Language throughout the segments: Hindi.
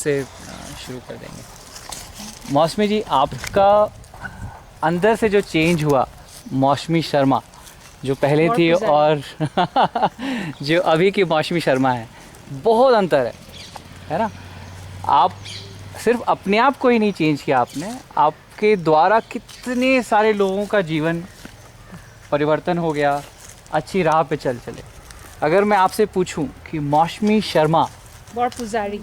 से शुरू कर देंगे। मौसमी जी, आपका अंदर से जो चेंज हुआ, मौसमी शर्मा जो पहले थी और जो अभी की मौसमी शर्मा है, बहुत अंतर है ना? आप सिर्फ अपने आप को ही नहीं चेंज किया आपने, आपके द्वारा कितने सारे लोगों का जीवन परिवर्तन हो गया, अच्छी राह पे चले। अगर मैं आपसे पूछूं कि मौसमी शर्मा बौड़ पुजारी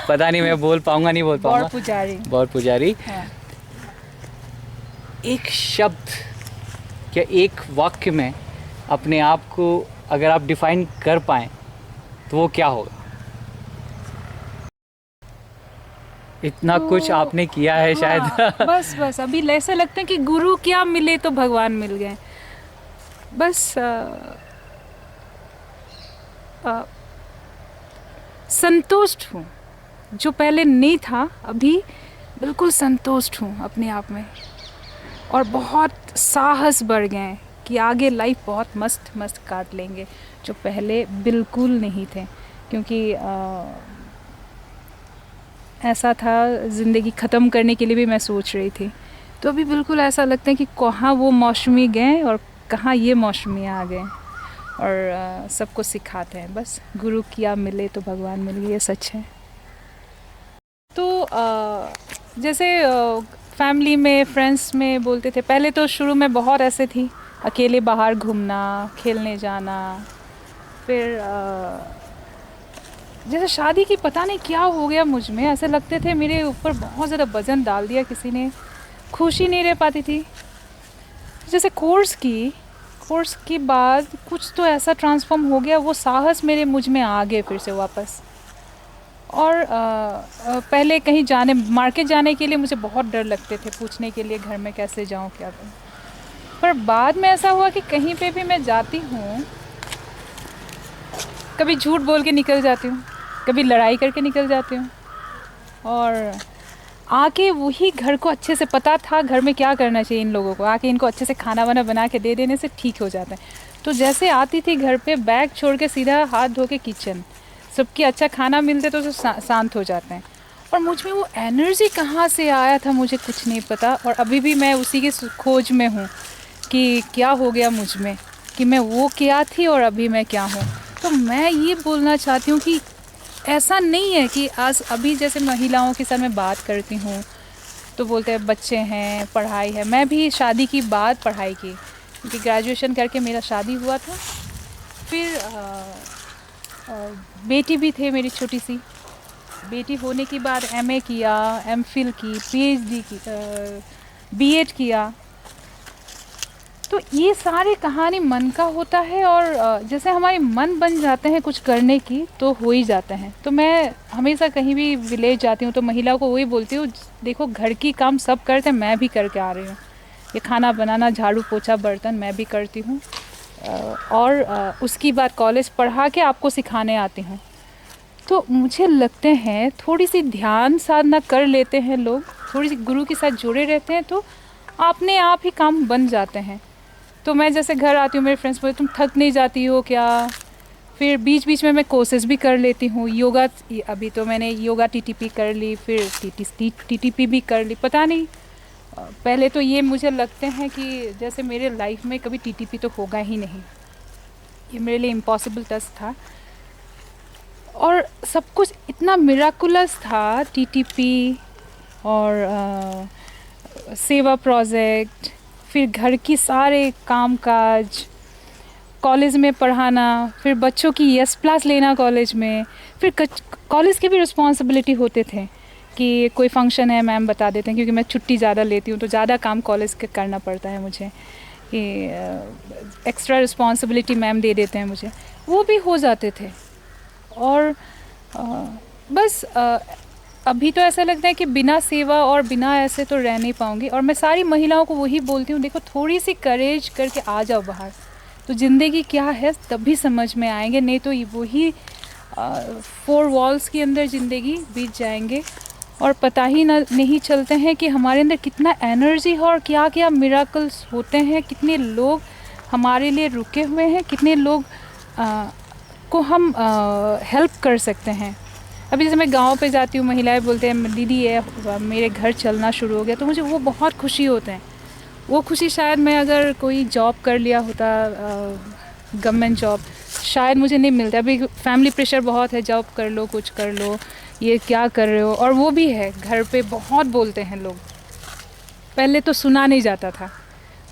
पता नहीं मैं बोल पाऊंगा, नहीं बोल पाऊंगा। बौड़ पुजारी। हाँ। एक शब्द या एक वाक्य में अपने आप को अगर आप डिफाइन कर पाएं तो वो क्या होगा? इतना तो, कुछ आपने किया है हाँ, शायद। बस अभी ऐसा लगता है कि गुरु क्या मिले तो भगवान मिल गए। बस संतुष्ट हूँ, जो पहले नहीं था अभी बिल्कुल संतुष्ट हूँ अपने आप में, और बहुत साहस बढ़ गए हैं कि आगे लाइफ बहुत मस्त मस्त काट लेंगे, जो पहले बिल्कुल नहीं थे। क्योंकि ऐसा था, ज़िंदगी ख़त्म करने के लिए भी मैं सोच रही थी। तो अभी बिल्कुल ऐसा लगता है कि कहाँ वो मौसमी गए और कहाँ ये मौसमी आ गए, और सबको सिखाते हैं। बस गुरु किया मिले तो भगवान मिल गए, ये सच है। तो जैसे फैमिली में, फ्रेंड्स में बोलते थे पहले, तो शुरू में बहुत ऐसे थी, अकेले बाहर घूमना, खेलने जाना। फिर जैसे शादी की पता नहीं क्या हो गया मुझ में, ऐसे लगते थे मेरे ऊपर बहुत ज़्यादा वज़न डाल दिया किसी ने, खुशी नहीं रह पाती थी। जैसे कोर्स के बाद कुछ तो ऐसा ट्रांसफॉर्म हो गया, वो साहस मेरे मुझ में आ गए फिर से वापस। और पहले कहीं जाने, मार्केट जाने के लिए मुझे बहुत डर लगते थे, पूछने के लिए घर में कैसे जाऊं क्या करूं। पर बाद में ऐसा हुआ कि कहीं पे भी मैं जाती हूँ, कभी झूठ बोल के निकल जाती हूँ, कभी लड़ाई करके निकल जाती हूँ, और आके वही घर को अच्छे से पता था घर में क्या करना चाहिए इन लोगों को, आके इनको अच्छे से खाना वाना बना के दे देने से ठीक हो जाता है। तो जैसे आती थी घर पे, बैग छोड़ के सीधा हाथ धो के किचन, सबकी अच्छा खाना मिलते तो शांत हो जाते हैं। और मुझ में वो एनर्जी कहाँ से आया था मुझे कुछ नहीं पता, और अभी भी मैं उसी की खोज में हूँ कि क्या हो गया मुझ में, कि मैं वो क्या थी और अभी मैं क्या हूँ। तो मैं ये बोलना चाहती हूँ कि ऐसा नहीं है कि आज अभी जैसे महिलाओं के साथ मैं बात करती हूँ तो बोलते हैं बच्चे हैं, पढ़ाई है। मैं भी शादी की बाद पढ़ाई की, क्योंकि ग्रेजुएशन करके मेरा शादी हुआ था। फिर बेटी भी थे मेरी छोटी सी, बेटी होने के बाद एमए किया, एमफिल की, पीएचडी की, बीएड किया। तो ये सारी कहानी मन का होता है, और जैसे हमारे मन बन जाते हैं कुछ करने की तो हो ही जाते हैं। तो मैं हमेशा कहीं भी विलेज जाती हूँ तो महिलाओं को वही बोलती हूँ, देखो घर की काम सब करते हैं, मैं भी करके आ रही हूँ। ये खाना बनाना, झाड़ू पोछा, बर्तन मैं भी करती हूँ, और उसकी बाद कॉलेज पढ़ा के आपको सिखाने आती हूँ। तो मुझे लगते हैं थोड़ी सी ध्यान साधना कर लेते हैं लोग, थोड़ी सी गुरु के साथ जुड़े रहते हैं तो अपने आप ही काम बन जाते हैं। तो मैं जैसे घर आती हूँ, मेरे फ्रेंड्स बोलते तुम थक नहीं जाती हो क्या? फिर बीच बीच में मैं कोर्सेज भी कर लेती हूँ, योगा। अभी तो मैंने योगा टीटीपी कर ली, फिर टीटीपी भी कर ली। पता नहीं, पहले तो ये मुझे लगते हैं कि जैसे मेरे लाइफ में कभी टीटीपी तो होगा ही नहीं, ये मेरे लिए इम्पॉसिबल टास्क था। और सब कुछ इतना मिराकुलस था, टीटीपी और सेवा प्रोजेक्ट, फिर घर की सारे कामकाज, कॉलेज में पढ़ाना, फिर बच्चों की यस प्लस लेना कॉलेज में, फिर कॉलेज के भी रिस्पॉन्सिबिलिटी होते थे कि कोई फंक्शन है मैम बता देते हैं, क्योंकि मैं छुट्टी ज़्यादा लेती हूँ तो ज़्यादा काम कॉलेज के करना पड़ता है मुझे, कि एक्स्ट्रा रिस्पॉन्सिबिलिटी मैम दे देते हैं मुझे, वो भी हो जाते थे। और बस अभी तो ऐसा लगता है कि बिना सेवा और बिना ऐसे तो रह नहीं पाऊँगी। और मैं सारी महिलाओं को वही बोलती हूँ, देखो थोड़ी सी करेज करके आ जाओ बाहर, तो ज़िंदगी क्या है तभी समझ में आएंगे, नहीं तो वही 4 वॉल्स के अंदर ज़िंदगी बीत जाएंगे और पता ही नहीं चलते हैं कि हमारे अंदर कितना एनर्जी है और क्या क्या मिराकल्स होते हैं, कितने लोग हमारे लिए रुके हुए हैं, कितने लोग को हम हेल्प कर सकते हैं। अभी जैसे मैं गांव पे जाती हूँ, महिलाएं बोलते हैं दीदी ये मेरे घर चलना शुरू हो गया, तो मुझे वो बहुत खुशी होते हैं। वो खुशी शायद मैं अगर कोई जॉब कर लिया होता, गवर्नमेंट जॉब, शायद मुझे नहीं मिलता। अभी फैमिली प्रेशर बहुत है, जॉब कर लो, कुछ कर लो, ये क्या कर रहे हो। और वो भी है, घर पे बहुत बोलते हैं लोग। पहले तो सुना नहीं जाता था,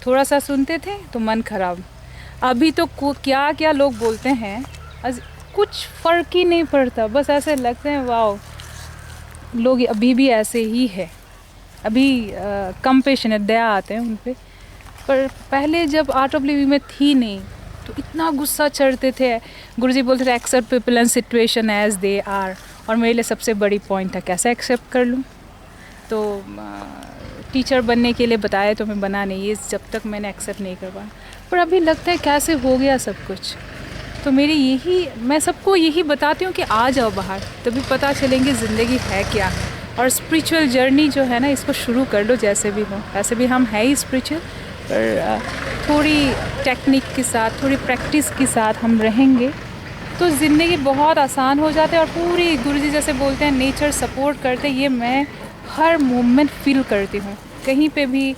थोड़ा सा सुनते थे तो मन खराब। अभी तो क्या क्या लोग बोलते हैं, कुछ फ़र्क ही नहीं पड़ता। बस ऐसे लगते हैं वाओ, लोग अभी भी ऐसे ही है। अभी कंपेशन है, दया आते हैं उन पे। पर पहले जब आर्ट ऑफ लिविंग में थी नहीं, तो इतना गुस्सा चढ़ते थे। गुरुजी बोलते थे accept people and situation as they are. और मेरे लिए सबसे बड़ी पॉइंट था कैसे एक्सेप्ट कर लूँ। तो टीचर बनने के लिए बताया तो मैं बना नहीं, ये जब तक मैंने एक्सेप्ट नहीं कर पाया। पर अभी लगता है कैसे हो गया सब कुछ। तो मेरी मैं सबको यही बताती हूँ कि आ जाओ बाहर, तभी पता चलेंगे ज़िंदगी है क्या। और स्पिरिचुअल जर्नी जो है ना, इसको शुरू कर लो जैसे भी हो। वैसे भी हम है ही स्पिरिचुअल, पर थोड़ी टेक्निक के साथ, थोड़ी प्रैक्टिस के साथ हम रहेंगे तो ज़िंदगी बहुत आसान हो जाती है। और पूरी गुरुजी जैसे बोलते हैं नेचर सपोर्ट करते, ये मैं हर मोमेंट फील करती हूँ कहीं पे भी।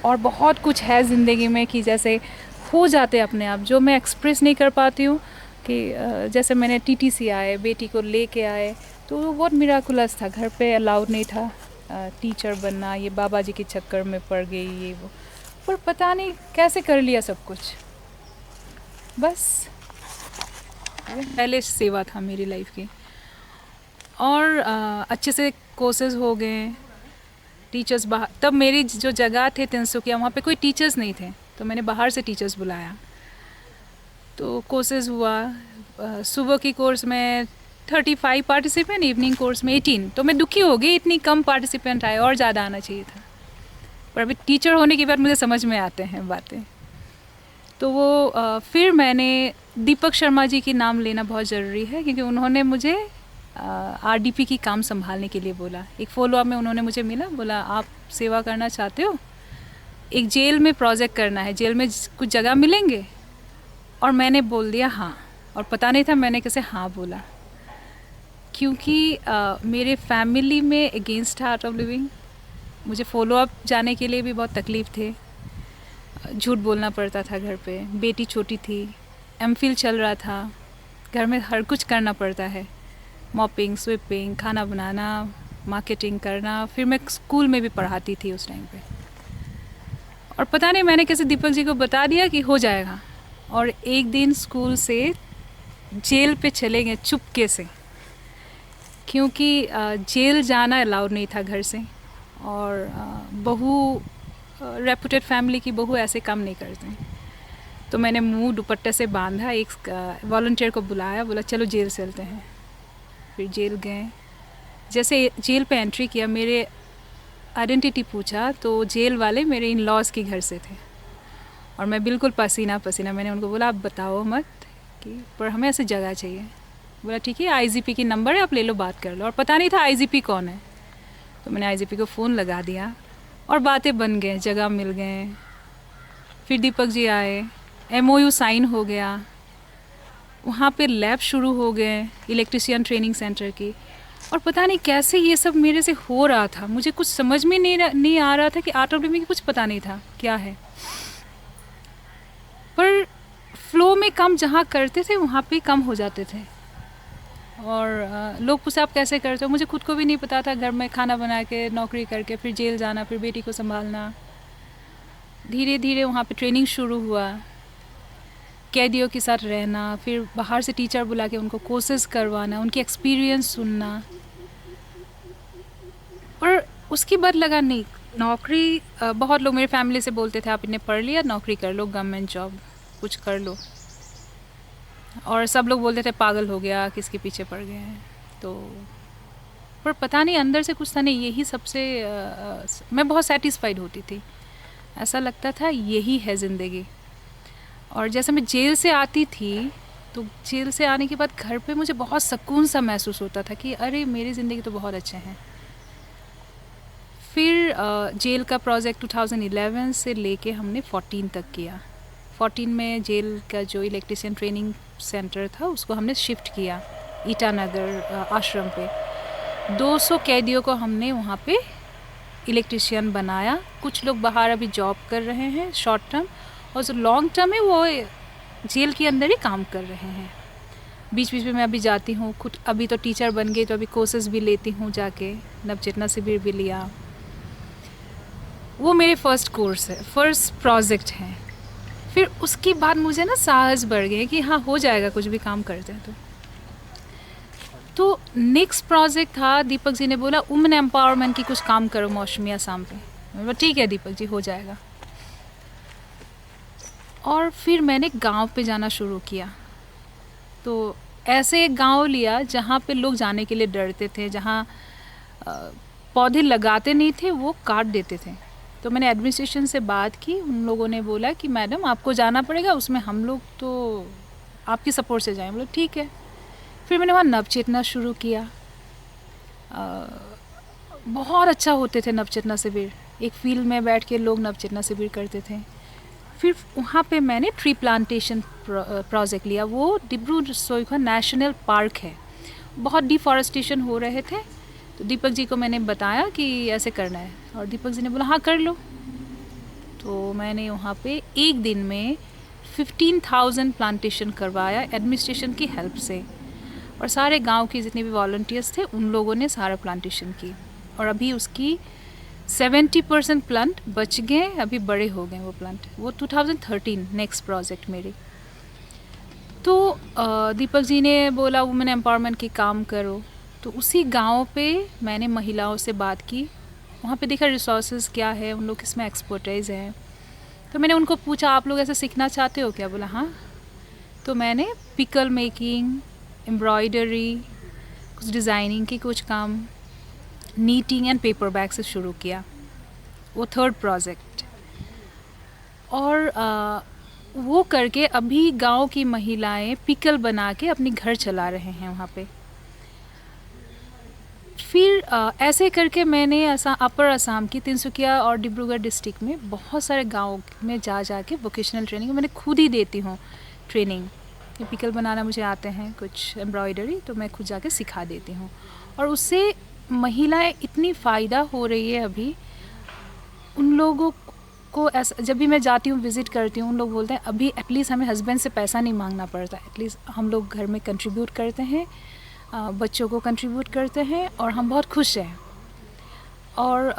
और बहुत कुछ है ज़िंदगी में कि जैसे हो जाते अपने आप, जो मैं एक्सप्रेस नहीं कर पाती हूँ। कि जैसे मैंने टीटीसी आए, बेटी को लेके आए, तो वो बहुत मिराकुलस था। घर पे अलाउड नहीं था टीचर बनना, ये बाबा जी के चक्कर में पड़ गई ये वो। पर पता नहीं कैसे कर लिया सब कुछ। बस पहले सेवा था मेरी लाइफ की। और अच्छे से कोर्सेज हो गए, टीचर्स बाहर। तब मेरी जो जगह थे तिनसुकिया, वहाँ पे कोई टीचर्स नहीं थे, तो मैंने बाहर से टीचर्स बुलाया। तो कोर्सेज हुआ, सुबह की कोर्स में 35 पार्टिसिपेंट, इवनिंग कोर्स में 18। तो मैं दुखी हो गई, इतनी कम पार्टिसिपेंट आए, और ज़्यादा आना चाहिए था। पर अभी टीचर होने के बाद मुझे समझ में आते हैं बातें। तो वो फिर मैंने दीपक शर्मा जी की नाम लेना बहुत ज़रूरी है, क्योंकि उन्होंने मुझे आरडीपी की काम संभालने के लिए बोला। एक फॉलोअप में उन्होंने मुझे मिला, बोला आप सेवा करना चाहते हो, एक जेल में प्रोजेक्ट करना है, जेल में कुछ जगह मिलेंगे। और मैंने बोल दिया हाँ, और पता नहीं था मैंने कैसे हाँ बोला, क्योंकि मेरे फैमिली में अगेंस्ट था आर्ट ऑफ लिविंग। मुझे फॉलोअप जाने के लिए भी बहुत तकलीफ़ थे, झूठ बोलना पड़ता था घर पे, बेटी छोटी थी, एमफिल चल रहा था, घर में हर कुछ करना पड़ता है, मॉपिंग, स्वीपिंग, खाना बनाना, मार्केटिंग करना। फिर मैं स्कूल में भी पढ़ाती थी उस टाइम पे। और पता नहीं मैंने कैसे दीपक जी को बता दिया कि हो जाएगा। और एक दिन स्कूल से जेल पे चले गए चुपके से, क्योंकि जेल जाना अलाउड नहीं था घर से। और बहू, रेपुटेड फैमिली की बहू ऐसे काम नहीं करते। तो मैंने मुंह दुपट्टे से बांधा, एक वॉलंटियर को बुलाया, बोला चलो जेल चलते हैं। फिर जेल गए। जैसे जेल पे एंट्री किया, मेरे आइडेंटिटी पूछा, तो जेल वाले मेरे इन लॉज के घर से थे। और मैं बिल्कुल पसीना पसीना, मैंने उनको बोला आप बताओ मत कि, पर हमें ऐसे जगह चाहिए। बोला ठीक है, आईजीपी की नंबर है, आप ले लो, बात कर लो। और पता नहीं था आईजीपी कौन है, तो मैंने आईजीपी को फ़ोन लगा दिया और बातें बन गए, जगह मिल गए। फिर दीपक जी आए, एमओयू साइन हो गया, वहाँ पे लैब शुरू हो गए इलेक्ट्रिशियन ट्रेनिंग सेंटर की। और पता नहीं कैसे ये सब मेरे से हो रहा था, मुझे कुछ समझ में नहीं आ रहा था कि आर्ट ऑफ लिविंग कुछ पता नहीं था क्या है। पर फ्लो में काम जहाँ करते थे वहाँ पे कम हो जाते थे। और लोग पूछे आप कैसे करते हो, मुझे खुद को भी नहीं पता था। घर में खाना बना के, नौकरी करके, फिर जेल जाना, फिर बेटी को संभालना। धीरे धीरे वहाँ पे ट्रेनिंग शुरू हुआ, कैदियों के साथ रहना, फिर बाहर से टीचर बुला के उनको कोर्सेज करवाना, उनकी एक्सपीरियंस सुनना। और उसके बाद लगा नहीं, नौकरी, बहुत लोग मेरे फैमिली से बोलते थे आप इन्हें पढ़ लिया, नौकरी कर लो, गवर्नमेंट जॉब कुछ कर लो। और सब लोग बोलते थे पागल हो गया, किसके पीछे पड़ गए हैं। तो पर पता नहीं अंदर से कुछ था नहीं, यही सबसे मैं बहुत सेटिस्फाइड होती थी, ऐसा लगता था यही है ज़िंदगी। और जैसे मैं जेल से आती थी, तो जेल से आने के बाद घर पे मुझे बहुत सुकून सा महसूस होता था कि अरे मेरी ज़िंदगी तो बहुत अच्छे हैं। फिर जेल का प्रोजेक्ट 2011 से लेके हमने 14 तक किया। 14 में जेल का जो इलेक्ट्रिशियन ट्रेनिंग सेंटर था उसको हमने शिफ्ट किया ईटानगर आश्रम पे 200 कैदियों को हमने वहाँ पे इलेक्ट्रिशियन बनाया। कुछ लोग बाहर अभी जॉब कर रहे हैं शॉर्ट टर्म, और जो लॉन्ग टर्म है वो जेल के अंदर ही काम कर रहे हैं। बीच बीच में मैं अभी जाती हूँ, खुद अभी तो टीचर बन गई तो अभी कोर्सेज भी लेती हूँ जाके, नवचेतना शिविर भी लिया। वो मेरे फर्स्ट कोर्स है, फर्स्ट प्रोजेक्ट है। फिर उसके बाद मुझे ना साहस बढ़ गया कि हाँ हो जाएगा, कुछ भी काम करते हैं तो नेक्स्ट प्रोजेक्ट था, दीपक जी ने बोला वुमेन एम्पावरमेंट की कुछ काम करो मौसमी आसाम पे। मैं बोला ठीक है दीपक जी, हो जाएगा। और फिर मैंने गांव पे जाना शुरू किया। तो ऐसे एक गांव लिया जहाँ पे लोग जाने के लिए डरते थे, जहाँ पौधे लगाते नहीं थे, वो काट देते थे। तो मैंने एडमिनिस्ट्रेशन से बात की, उन लोगों ने बोला कि मैडम आपको जाना पड़ेगा, उसमें हम लोग तो आपकी सपोर्ट से जाएं। बोला ठीक है। फिर मैंने वहाँ नवचेतना शुरू किया। बहुत अच्छा होते थे नवचेतना शिविर, एक फील्ड में बैठ के लोग नवचेतना शिविर करते थे। फिर वहाँ पे मैंने ट्री प्लांटेशन प्रोजेक्ट लिया। वो डिब्रू सोईखा नेशनल पार्क है, बहुत डिफॉरेस्टेशन हो रहे थे। तो दीपक जी को मैंने बताया कि ऐसे करना है, और दीपक जी ने बोला हाँ कर लो। तो मैंने वहाँ पे एक दिन में 15,000 प्लांटेशन करवाया एडमिनिस्ट्रेशन की हेल्प से, और सारे गांव के जितने भी वॉलंटियर्स थे उन लोगों ने सारा प्लांटेशन की। और अभी उसकी 70% प्लांट बच गए, अभी बड़े हो गए वो प्लांट। वो 2013 नेक्स्ट प्रोजेक्ट मेरी। तो दीपक जी ने बोला वुमेन एम्पावरमेंट की काम करो। तो उसी गांव पे मैंने महिलाओं से बात की, वहाँ पे देखा रिसोर्सेज क्या है, उन लोग किसमें एक्सपर्टाइज है। तो मैंने उनको पूछा आप लोग ऐसे सीखना चाहते हो क्या? बोला हाँ। तो मैंने पिकल मेकिंग, एम्ब्रॉयडरी, कुछ डिज़ाइनिंग की कुछ काम, नीटिंग एंड पेपर बैग से शुरू किया। वो थर्ड प्रोजेक्ट। और वो करके अभी गांव की महिलाएं पिकल बना के अपनी घर चला रहे हैं वहाँ पे। फिर ऐसे करके मैंने अपर असम की तिनसुकिया और डिब्रूगढ़ डिस्ट्रिक्ट में बहुत सारे गाँव में जा के वोकेशनल ट्रेनिंग मैंने खुद ही देती हूँ ट्रेनिंग। ये पिकल बनाना मुझे आते हैं, कुछ एम्ब्रॉयडरी तो मैं खुद जाके सिखा देती हूँ, और उससे महिलाएं इतनी फ़ायदा हो रही है अभी। उन लोगों को ऐसा जब भी मैं जाती हूँ विज़िट करती हूँ, उन लोग बोलते हैं अभी एटलीस्ट हमें हस्बैंड से पैसा नहीं मांगना पड़ता, एटलीस्ट हम लोग घर में कंट्रीब्यूट करते हैं, बच्चों को कंट्रीब्यूट करते हैं, और हम बहुत खुश हैं। और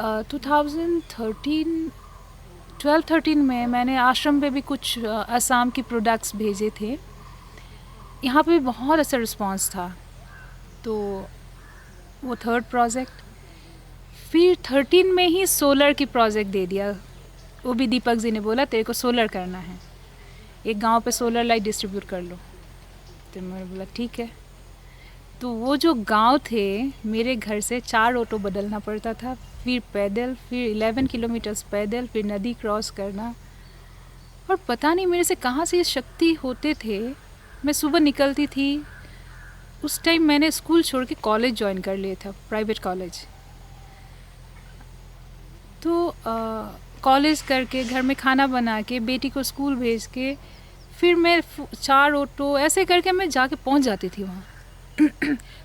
12-13 में मैंने आश्रम पे भी कुछ असम की प्रोडक्ट्स भेजे थे। यहाँ पे भी बहुत अच्छा रिस्पांस था। तो वो थर्ड प्रोजेक्ट। फिर 13 में ही सोलर की प्रोजेक्ट दे दिया। वो भी दीपक जी ने बोला तेरे को सोलर करना है, एक गांव पे सोलर लाइट डिस्ट्रीब्यूट कर लो। तो मैंने बोला ठीक है। तो वो जो गांव थे, मेरे घर से 4 ऑटो बदलना पड़ता था, फिर पैदल, फिर 11 किलोमीटर्स पैदल, फिर नदी क्रॉस करना। और पता नहीं मेरे से कहाँ से ये शक्ति होते थे। मैं सुबह निकलती थी, उस टाइम मैंने स्कूल छोड़ के कॉलेज ज्वाइन कर लिया था, प्राइवेट कॉलेज। तो कॉलेज करके घर में खाना बना के बेटी को स्कूल भेज के फिर मैं 4 ऑटो ऐसे करके मैं जाके पहुंच जाती थी वहाँ।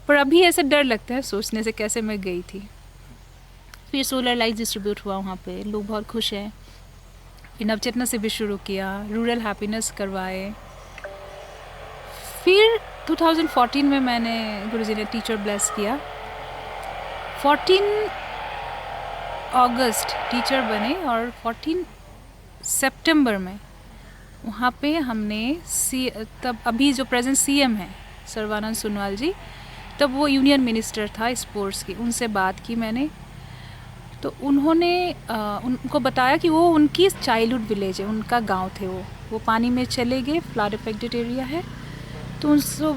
पर अभी ऐसे डर लगता है सोचने से कैसे मैं गई थी। फिर सोलर लाइट डिस्ट्रीब्यूट हुआ वहाँ पे, लोग बहुत खुश हैं। फिर नवचेतना से भी शुरू किया, रूरल हैप्पीनेस करवाए। फिर 2014 में मैंने गुरुजी ने टीचर ब्लेस किया। 14 अगस्त टीचर बने, और 14 सितंबर में वहाँ पे हमने तब अभी जो प्रेजेंट सीएम है सर्बानंद सोनोवाल जी, तब वो यूनियन मिनिस्टर था स्पोर्ट्स की, उनसे बात की मैंने। तो उन्होंने उनको बताया कि वो उनकी चाइल्डहुड विलेज है, उनका गांव थे, वो पानी में चले गए, फ्लड अफेक्टेड एरिया है। तो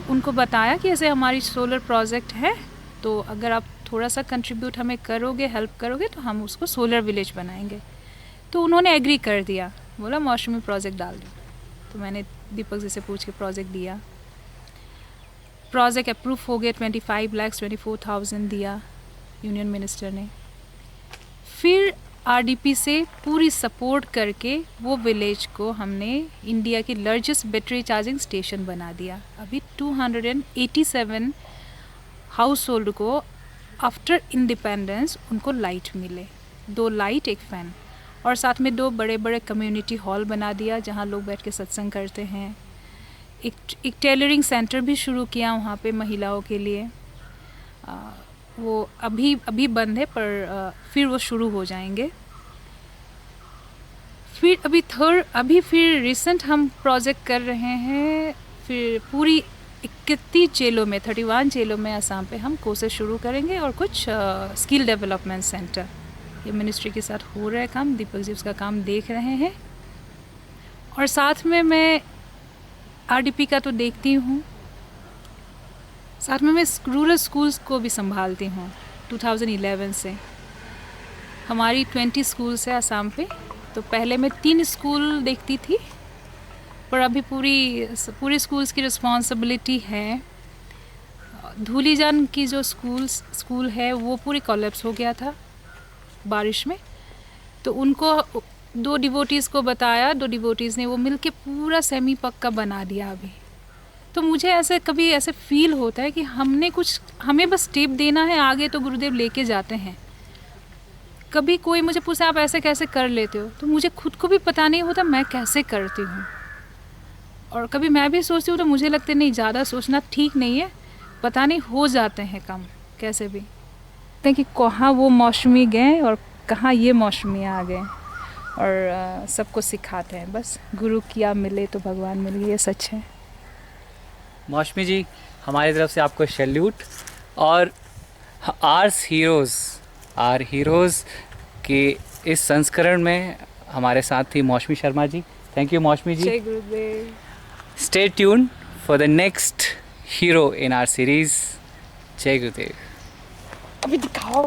उनको बताया कि ऐसे हमारी सोलर प्रोजेक्ट है, तो अगर आप थोड़ा सा कंट्रीब्यूट हमें करोगे, हेल्प करोगे, तो हम उसको सोलर विलेज बनाएंगे। तो उन्होंने एग्री कर दिया, बोला मौसमी प्रोजेक्ट डाल दो। तो मैंने दीपक जी से पूछ के प्रोजेक्ट दिया। प्रोजेक्ट अप्रूव हो गया, 25,24,000 दिया यूनियन मिनिस्टर ने। फिर आरडीपी से पूरी सपोर्ट करके वो विलेज को हमने इंडिया की लार्जेस्ट बैटरी चार्जिंग स्टेशन बना दिया। अभी 287 हाउस होल्ड को आफ्टर इंडिपेंडेंस उनको लाइट मिले, 2 लाइट 1 फ़ैन, और साथ में 2 बड़े बड़े कम्युनिटी हॉल बना दिया जहाँ लोग बैठ के सत्संग करते हैं। एक टेलरिंग सेंटर भी शुरू किया वहाँ पे महिलाओं के लिए। वो अभी बंद है, पर फिर वो शुरू हो जाएंगे। फिर अभी फिर रिसेंट हम प्रोजेक्ट कर रहे हैं, फिर पूरी 31 जेलों में 31 जेलों में असम पे हम कोर्सेज शुरू करेंगे, और कुछ स्किल डेवलपमेंट सेंटर, ये मिनिस्ट्री के साथ हो रहा है काम, दीपक जी उसका काम देख रहे हैं। और साथ में मैं आरडीपी का तो देखती हूँ, साथ में मैं रूरल स्कूल्स को भी संभालती हूँ। 2011 से हमारी 20 स्कूल्स है असम पे, तो पहले मैं 3 स्कूल देखती थी, पर अभी पूरी स्कूल्स की रिस्पॉन्सिबिलिटी है। धूलीजान की जो स्कूल है वो पूरी कोलैप्स हो गया था बारिश में, तो उनको 2 डिवोटीज़ को बताया, 2 डिवोटीज़ ने वो मिलके पूरा सेमी पक्का बना दिया अभी। तो मुझे कभी ऐसे फील होता है कि हमें बस स्टेप देना है आगे, तो गुरुदेव लेके जाते हैं। कभी कोई मुझे पूछे आप ऐसे कैसे कर लेते हो, तो मुझे खुद को भी पता नहीं होता मैं कैसे करती हूँ। और कभी मैं भी सोचती हूँ तो मुझे लगता है नहीं, ज़्यादा सोचना ठीक नहीं है, पता नहीं हो जाते हैं कम कैसे भी। कि कहाँ वो मौसमी गए और कहाँ ये मौसमी आ गए, और सबको सिखाते हैं। बस गुरु किया मिले तो भगवान मिल गए, ये सच है। मौसमी जी, हमारी तरफ से आपको सैल्यूट। और आर हीरोज़ के इस संस्करण में हमारे साथ थी मौसमी शर्मा जी। थैंक यू मौसमी जी। जय Gurudev. Stay tune for the next hero in our series. जय गुरुदेव। अभी दिखाओ।